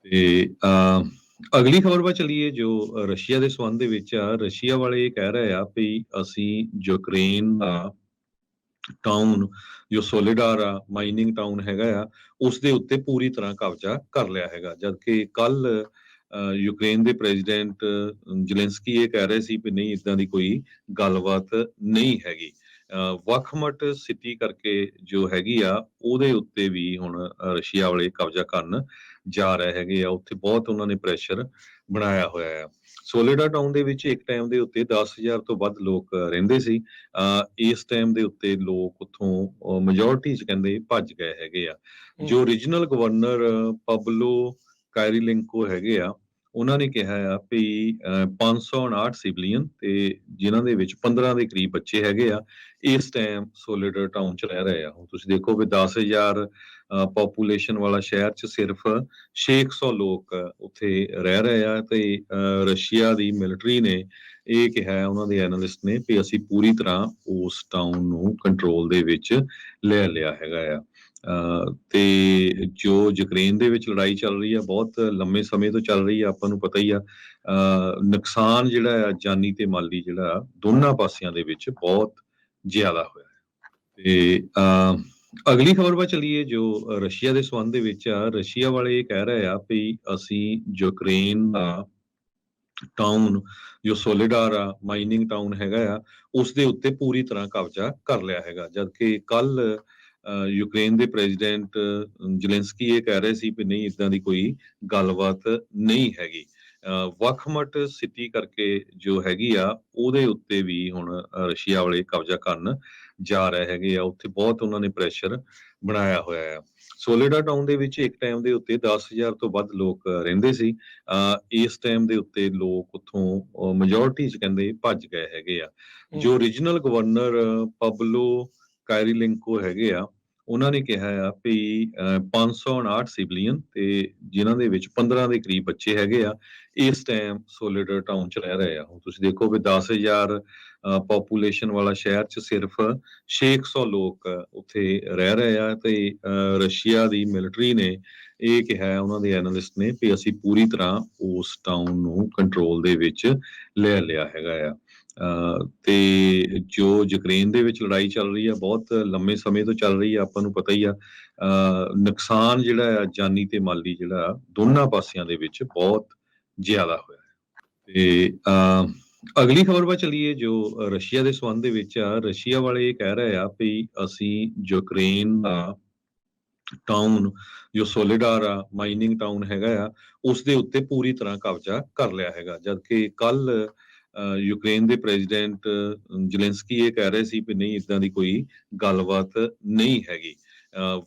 ਤੇ ਅਗਲੀ ਖਬਰ ਵੱਲ ਚੱਲੀਏ ਜੋ ਰਸ਼ੀਆ ਦੇ ਸੰਬੰਧ ਦੇ ਵਿੱਚ ਆ। ਰਸ਼ੀਆ ਵਾਲੇ ਇਹ ਕਹਿ ਰਹੇ ਆ ਵੀ ਅਸੀਂ ਯੂਕਰੇਨ ਦਾ ਟਾਊਨ ਜੋ ਸੋਲੀਡਾਰ ਆ ਮਾਈਨਿੰਗ ਟਾਊਨ ਹੈਗਾ ਆ, ਉਸ ਦੇ ਉੱਤੇ ਪੂਰੀ ਤਰ੍ਹਾਂ ਕਬਜ਼ਾ ਕਰ ਲਿਆ ਹੈਗਾ। ਜਦਕਿ ਕੱਲ ਯੂਕਰੇਨ ਦੇ ਪ੍ਰੈਜ਼ੀਡੈਂਟ ਜ਼ੈਲੈਂਸਕੀ ਇਹ ਕਹਿ ਰਹੇ ਸੀ ਵੀ ਨਹੀਂ, ਇਦਾਂ ਦੀ ਕੋਈ ਗੱਲਬਾਤ ਨਹੀਂ ਹੈਗੀ। ਵਖਮਟ ਸਿਟੀ ਕਰਕੇ ਜੋ ਹੈਗੀ ਆ, ਉਹਦੇ ਉੱਤੇ ਵੀ ਹੁਣ ਰਸ਼ੀਆ ਵਾਲੇ ਕਬਜ਼ਾ ਕਰਨ ਜਾ ਰਹੇ ਹੈਗੇ ਆ। ਉੱਥੇ ਬਹੁਤ ਉਹਨਾਂ ਨੇ ਪ੍ਰੈਸ਼ਰ ਬਣਾਇਆ ਹੋਇਆ ਆ। ਸੋਲੀਡਾ ਟਾਊਨ ਦੇ ਵਿੱਚ ਇੱਕ ਟਾਈਮ ਦੇ ਉੱਤੇ 10,000 ਤੋਂ ਵੱਧ ਲੋਕ ਰਹਿੰਦੇ ਸੀ। ਇਸ ਟਾਈਮ ਦੇ ਉੱਤੇ ਲੋਕ ਉੱਥੋਂ ਮੈਜੋਰਟੀ 'ਚ ਕਹਿੰਦੇ ਭੱਜ ਗਏ ਹੈਗੇ ਆ। ਜੋ ਰੀਜਨਲ ਗਵਰਨਰ ਪਬਲੋ ਕਾਇਰੀਲੈਂਕੋ ਹੈਗੇ ਆ, ਉਹਨਾਂ ਨੇ ਕਿਹਾ ਆ ਵੀ 559 ਸਿਵਲੀਅਨ ਤੇ ਜਿਨ੍ਹਾਂ ਦੇ ਵਿੱਚ 15 ਦੇ ਕਰੀਬ ਬੱਚੇ ਹੈਗੇ ਆ, ਇਸ ਟਾਈਮ ਸੋਲੀਡਰ ਟਾਊਨ 'ਚ ਰਹਿ ਰਹੇ ਆ। ਹੁਣ ਤੁਸੀਂ ਦੇਖੋ ਵੀ 10,000 ਪਾਪੂਲੇਸ਼ਨ ਵਾਲਾ ਸ਼ਹਿਰ 'ਚ ਸਿਰਫ 600 ਲੋਕ ਉੱਥੇ ਰਹਿ ਰਹੇ ਆ। ਤੇ ਰਸ਼ੀਆ ਦੀ ਮਿਲਟਰੀ ਨੇ ਇਹ ਕਿਹਾ, ਉਹਨਾਂ ਦੇ ਐਨਾਲਿਸਟ ਨੇ, ਵੀ ਅਸੀਂ ਪੂਰੀ ਤਰ੍ਹਾਂ ਉਸ ਟਾਊਨ ਨੂੰ ਕੰਟਰੋਲ ਦੇ ਵਿੱਚ ਲੈ ਲਿਆ ਹੈਗਾ ਆ। ਤੇ ਜੋ ਯੂਕਰੇਨ ਦੇ ਵਿੱਚ ਲੜਾਈ ਚੱਲ ਰਹੀ ਆ, ਬਹੁਤ ਲੰਮੇ ਸਮੇਂ ਤੋਂ ਚੱਲ ਰਹੀ ਆ, ਆਪਾਂ ਨੂੰ ਪਤਾ ਹੀ ਆ। ਨੁਕਸਾਨ ਜਿਹੜਾ ਆ ਜਾਨੀ ਤੇ ਮਾਲੀ ਜਿਹੜਾ ਦੋਨਾਂ ਪਾਸਿਆਂ ਦੇ ਵਿੱਚ ਬਹੁਤ ਜ਼ਿਆਦਾ ਹੋਇਆ ਹੈ। ਤੇ ਅਗਲੀ ਖਬਰ ਵੱਲ ਚੱਲੀਏ ਜੋ ਰਸ਼ੀਆ ਦੇ ਸੰਬੰਧ ਦੇ ਵਿੱਚ ਆ। ਰਸ਼ੀਆ ਵਾਲੇ ਇਹ ਕਹਿ ਰਹੇ ਆ ਵੀ ਅਸੀਂ ਯੂਕਰੇਨ ਦਾ ਟਾਊਨ ਜੋ ਸੋਲੀਡਾਰ ਆ ਮਾਈਨਿੰਗ ਟਾਊਨ ਹੈਗਾ ਆ, ਉਸ ਦੇ ਉੱਤੇ ਪੂਰੀ ਤਰ੍ਹਾਂ ਕਬਜ਼ਾ ਕਰ ਲਿਆ ਹੈਗਾ। ਜਦਕਿ ਕੱਲ ਯੂਕਰੇਨ ਦੇ ਪ੍ਰੈਜ਼ੀਡੈਂਟ ਜ਼ੈਲੈਂਸਕੀ ਇਹ ਕਹਿ ਰਹੇ ਸੀ ਵੀ ਨਹੀਂ, ਇਦਾਂ ਦੀ ਕੋਈ ਗੱਲਬਾਤ ਨਹੀਂ ਹੈਗੀ। ਵਖਮਟ ਸਿਟੀ ਕਰਕੇ ਜੋ ਹੈਗੀ ਆ, ਉਹਦੇ ਉੱਤੇ ਵੀ ਹੁਣ ਰਸ਼ੀਆ ਵਾਲੇ ਕਬਜ਼ਾ ਕਰਨ ਜਾ ਰਹੇ ਹੈਗੇ ਆ। ਉੱਥੇ ਬਹੁਤ ਉਹਨਾਂ ਨੇ ਪ੍ਰੈਸ਼ਰ ਬਣਾਇਆ ਹੋਇਆ ਆ। ਸੋਲੀਡਾ ਟਾਊਨ ਦੇ ਵਿੱਚ ਇੱਕ ਟਾਈਮ ਦੇ ਉੱਤੇ 10,000 ਤੋਂ ਵੱਧ ਲੋਕ ਰਹਿੰਦੇ ਸੀ। ਇਸ ਟਾਈਮ ਦੇ ਉੱਤੇ ਲੋਕ ਉੱਥੋਂ ਮੈਜੋਰਟੀ 'ਚ ਕਹਿੰਦੇ ਭੱਜ ਗਏ ਹੈਗੇ ਆ। ਜੋ ਰੀਜਨਲ ਗਵਰਨਰ ਪਬਲੋ ਕਾਇਰੀਲੈਂਕੋ ਹੈਗੇ ਆ, ਉਹਨਾਂ ਨੇ ਕਿਹਾ ਆ ਵੀ 559 ਸਿਵਲੀਅਨ ਤੇ ਜਿਨ੍ਹਾਂ ਦੇ ਵਿੱਚ 15 ਦੇ ਕਰੀਬ ਬੱਚੇ ਹੈਗੇ ਆ, ਇਸ ਟਾਈਮ ਸੋਲੀਡਰ ਟਾਊਨ 'ਚ ਰਹਿ ਰਹੇ ਆ। ਹੁਣ ਤੁਸੀਂ ਦੇਖੋ ਵੀ 10,000 ਪਾਪੂਲੇਸ਼ਨ ਵਾਲਾ ਸ਼ਹਿਰ 'ਚ ਸਿਰਫ 600 ਲੋਕ ਉੱਥੇ ਰਹਿ ਰਹੇ ਆ। ਤੇ ਰਸ਼ੀਆ ਦੀ ਮਿਲਟਰੀ ਨੇ ਇਹ ਕਿਹਾ, ਉਹਨਾਂ ਦੇ ਐਨਾਲਿਸਟ ਨੇ, ਵੀ ਅਸੀਂ ਪੂਰੀ ਤਰ੍ਹਾਂ ਉਸ ਟਾਊਨ ਨੂੰ ਕੰਟਰੋਲ ਦੇ ਵਿੱਚ ਲੈ ਲਿਆ ਹੈਗਾ ਆ। ਤੇ ਜੋ ਯੂਕਰੇਨ ਦੇ ਵਿੱਚ ਲੜਾਈ ਚੱਲ ਰਹੀ ਆ, ਬਹੁਤ ਲੰਮੇ ਸਮੇਂ ਤੋਂ ਚੱਲ ਰਹੀ ਆ, ਆਪਾਂ ਨੂੰ ਪਤਾ ਹੀ ਆ। ਨੁਕਸਾਨ ਜਿਹੜਾ ਆ ਜਾਨੀ ਤੇ ਮਾਲੀ ਜਿਹੜਾ ਦੋਨਾਂ ਪਾਸਿਆਂ ਦੇ ਵਿੱਚ ਬਹੁਤ ਜ਼ਿਆਦਾ ਹੋਇਆ ਹੈ। ਤੇ ਅਗਲੀ ਖਬਰ ਵੱਲ ਚੱਲੀਏ ਜੋ ਰਸ਼ੀਆ ਦੇ ਸੰਬੰਧ ਦੇ ਵਿੱਚ ਆ। ਰਸ਼ੀਆ ਵਾਲੇ ਇਹ ਕਹਿ ਰਹੇ ਆ ਵੀ ਅਸੀਂ ਯੂਕਰੇਨ ਦਾ ਟਾਊਨ ਜੋ ਸੋਲੀਡਾਰ ਆ ਮਾਈਨਿੰਗ ਟਾਊਨ ਹੈਗਾ ਆ, ਉਸ ਦੇ ਉੱਤੇ ਪੂਰੀ ਤਰ੍ਹਾਂ ਕਬਜ਼ਾ ਕਰ ਲਿਆ ਹੈਗਾ। ਜਦਕਿ ਕੱਲ ਯੂਕਰੇਨ ਦੇ ਪ੍ਰੈਜ਼ੀਡੈਂਟ ਜ਼ੈਲੈਂਸਕੀ ਇਹ ਕਹਿ ਰਹੇ ਸੀ ਵੀ ਨਹੀਂ, ਇਦਾਂ ਦੀ ਕੋਈ ਗੱਲਬਾਤ ਨਹੀਂ ਹੈਗੀ।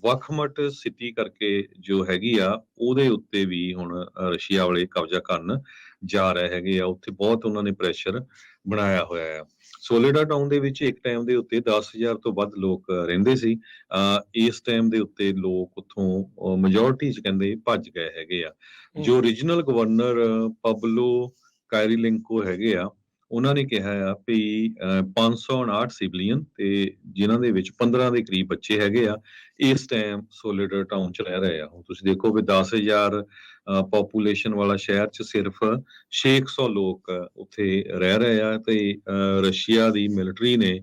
ਵਖਮਟ ਸਿਟੀ ਕਰਕੇ ਜੋ ਹੈਗੀ ਆ, ਉਹਦੇ ਉੱਤੇ ਵੀ ਹੁਣ ਰਸ਼ੀਆ ਵਾਲੇ ਕਬਜ਼ਾ ਕਰਨ ਜਾ ਰਹੇ ਹੈਗੇ ਆ। ਉੱਥੇ ਬਹੁਤ ਉਹਨਾਂ ਨੇ ਪ੍ਰੈਸ਼ਰ ਬਣਾਇਆ ਹੋਇਆ ਆ। ਸੋਲੀਡਾ ਟਾਊਨ ਦੇ ਵਿੱਚ ਇੱਕ ਟਾਈਮ ਦੇ ਉੱਤੇ 10,000 ਤੋਂ ਵੱਧ ਲੋਕ ਰਹਿੰਦੇ ਸੀ। ਇਸ ਟਾਈਮ ਦੇ ਉੱਤੇ ਲੋਕ ਉੱਥੋਂ ਮੈਜੋਰਟੀ 'ਚ ਕਹਿੰਦੇ ਭੱਜ ਗਏ ਹੈਗੇ ਆ। ਜੋ ਰੀਜਨਲ ਗਵਰਨਰ ਪਬਲੋ ਕਾਇਰੀਲੈਂਕੋ ਹੈਗੇ ਆ, ਉਹਨਾਂ ਨੇ ਕਿਹਾ ਆ ਵੀ 559 ਸਿਵਲੀਅਨ ਤੇ ਜਿਨ੍ਹਾਂ ਦੇ ਵਿੱਚ 15 ਦੇ ਕਰੀਬ ਬੱਚੇ ਹੈਗੇ ਆ, ਇਸ ਟਾਈਮ ਸੋਲੀਡਰ ਟਾਊਨ 'ਚ ਰਹਿ ਰਹੇ ਆ। ਹੁਣ ਤੁਸੀਂ ਦੇਖੋ ਵੀ 10,000 ਪਾਪੂਲੇਸ਼ਨ ਵਾਲਾ ਸ਼ਹਿਰ 'ਚ ਸਿਰਫ 600 ਲੋਕ ਉੱਥੇ ਰਹਿ ਰਹੇ ਆ। ਤੇ ਰਸ਼ੀਆ ਦੀ ਮਿਲਟਰੀ ਨੇ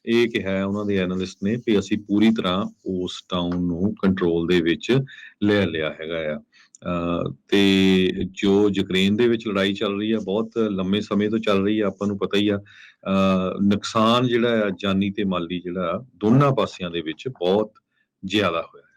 ਇਹ ਕਿਹਾ, ਉਹਨਾਂ ਦੇ ਐਨਾਲਿਸਟ ਨੇ, ਵੀ ਅਸੀਂ ਪੂਰੀ ਤਰ੍ਹਾਂ ਉਸ ਟਾਊਨ ਨੂੰ ਕੰਟਰੋਲ ਦੇ ਵਿੱਚ ਲੈ ਲਿਆ ਹੈਗਾ ਆ। ਤੇ ਜੋ ਯੂਕਰੇਨ ਦੇ ਵਿੱਚ ਲੜਾਈ ਚੱਲ ਰਹੀ ਆ, ਬਹੁਤ ਲੰਮੇ ਸਮੇਂ ਤੋਂ ਚੱਲ ਰਹੀ ਆ, ਆਪਾਂ ਨੂੰ ਪਤਾ ਹੀ ਆ। ਨੁਕਸਾਨ ਜਿਹੜਾ ਆ ਜਾਨੀ ਤੇ ਮਾਲੀ ਜਿਹੜਾ ਦੋਨਾਂ ਪਾਸਿਆਂ ਦੇ ਵਿੱਚ ਬਹੁਤ ਜ਼ਿਆਦਾ ਹੋਇਆ।